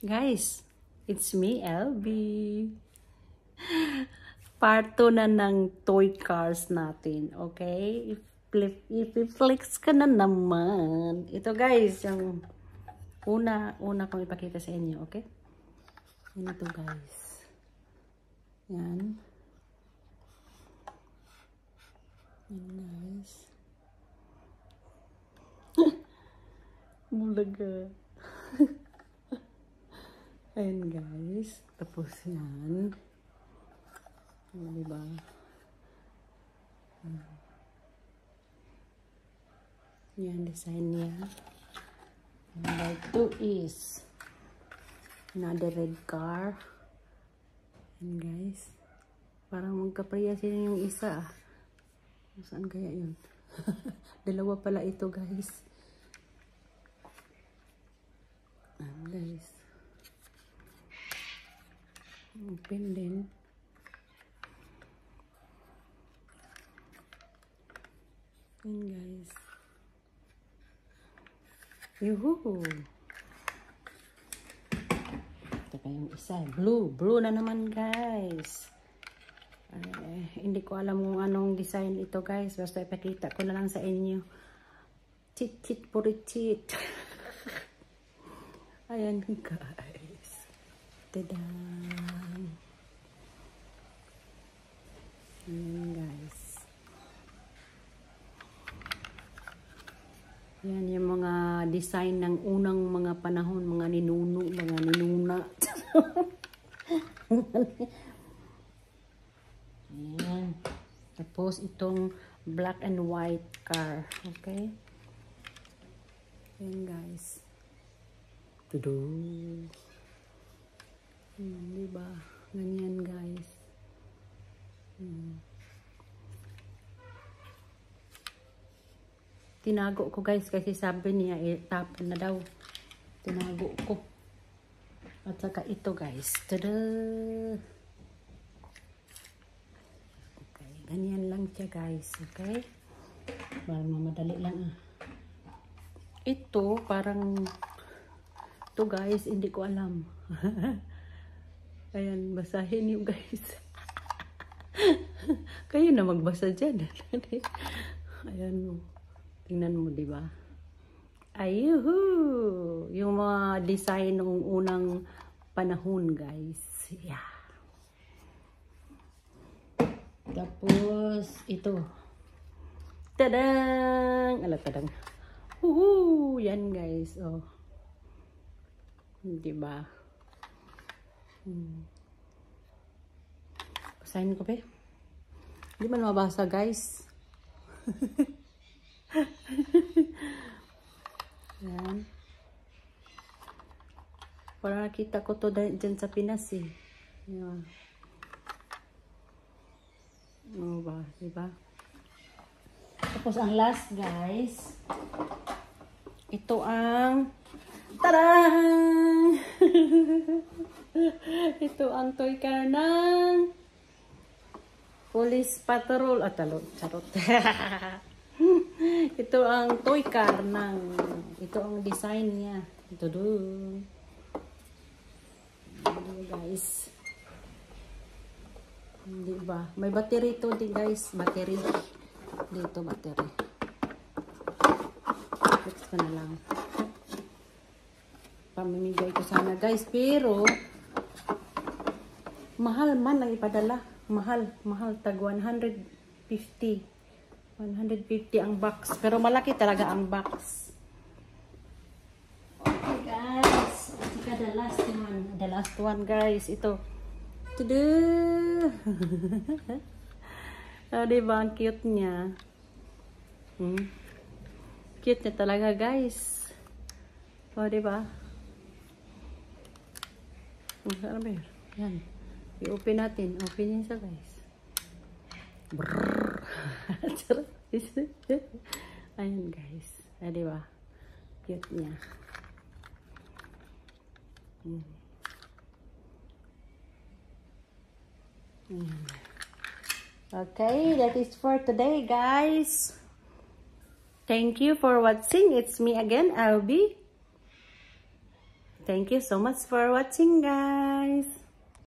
Guys, it's me, LB. Part 2 na ng toy cars natin, okay? I-flex ka na naman. Ito guys, yung una kong ipakita sa inyo, okay? Yan ito guys. Yan. Yan guys. Bulaga. Ayan guys. Tapos yan. Diba? Yan design niya. Number 2 is another red car. Yan guys. Parang magkapriya sila yung isa. Saan kaya yun? Dalawa pala ito guys. Guys. Open din. Yan guys. Yuhu! Ito pa yung isa. Blue. Blue na naman guys. Hindi ko alam kung anong design ito guys. Basta ipakita ko na lang sa inyo. Chit purichit. Ayan guys. Tadaan. Ayan guys. Yan yung mga design ng unang mga panahon, mga ninuno, mga ninuna. Ayan. Tapos itong black and white car. Okay? Ayan guys. Tudu. Diba? Ganyan guys. Tinago ko guys kasi sabi niya tapon na daw. Tinago ko. At saka ito guys. Tada! Okay. Ganyan lang siya guys. Okay? Mamadali lang Ito parang ito guys, hindi ko alam. Ayan, basahin niyo guys. Kayo na magbasa dyan. Ayan, tingnan mo, diba? Ayuhu! Yung mga design ng unang panahon, guys. Yeah. Tapos, ito. Tadang! Tadang. Yan, guys. Oh. Diba? Basahin ko ba? Hindi man mabasa, guys. Yan. Para nakita ko to dyan sa Pinas eh. Yan. Ano ba? Diba? Tapos ang last guys. Ito ang tarang! Ito ang toy car ng Police Patrol. Charot. Ito ang toy car ng ito ang design niya. Ito doon. Guys. Hindi ba? May battery to din guys. Battery. Dito battery. Fix ko na lang. Pamimigay ko sana guys. Pero mahal man ang ipadala. Mahal tag 150 ang box. Pero malaki talaga ang box. Okay guys. Ika the last one guys. Ito. Tudu. Diba ang cute niya? Cute niya talaga guys. O diba? Ano ba yun? Yan. I-open natin. Open yun siya guys. Ayan guys. Diba? Cute niya. Okay, that is for today guys. Thank you for watching. It's me again, Albie. Thank you so much for watching, guys.